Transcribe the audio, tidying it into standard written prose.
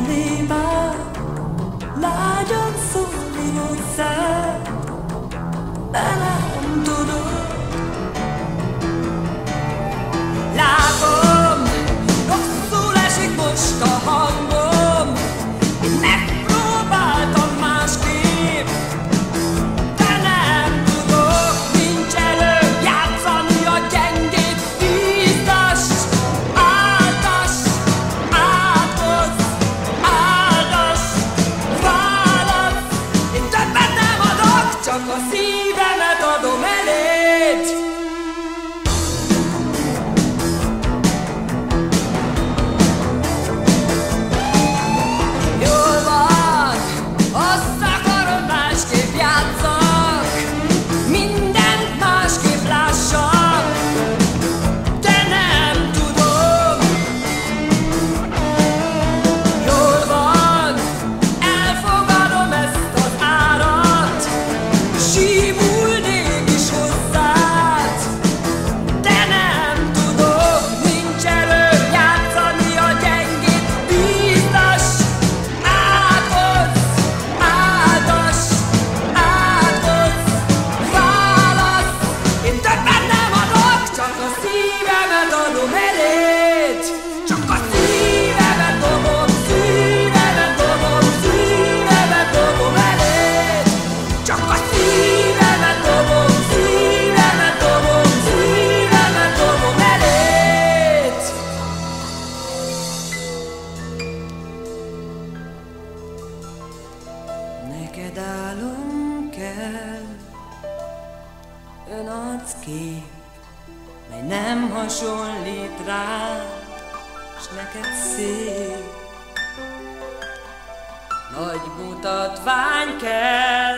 némán, lágyan szólni hozzá, de nem tudod. Látom, rosszul esik most a hangom, én megpróbáltam másképp, de nem tudok, nincs elő játszani a gyengét. Bíztass, áltass, átkozz, áldass, válasz. Én többet nem adok, csak a szívemet adom eléd. Neked álom kell, önarckép, mely nem hasonlít rá, s neked szép. Nagy mutatvány kell,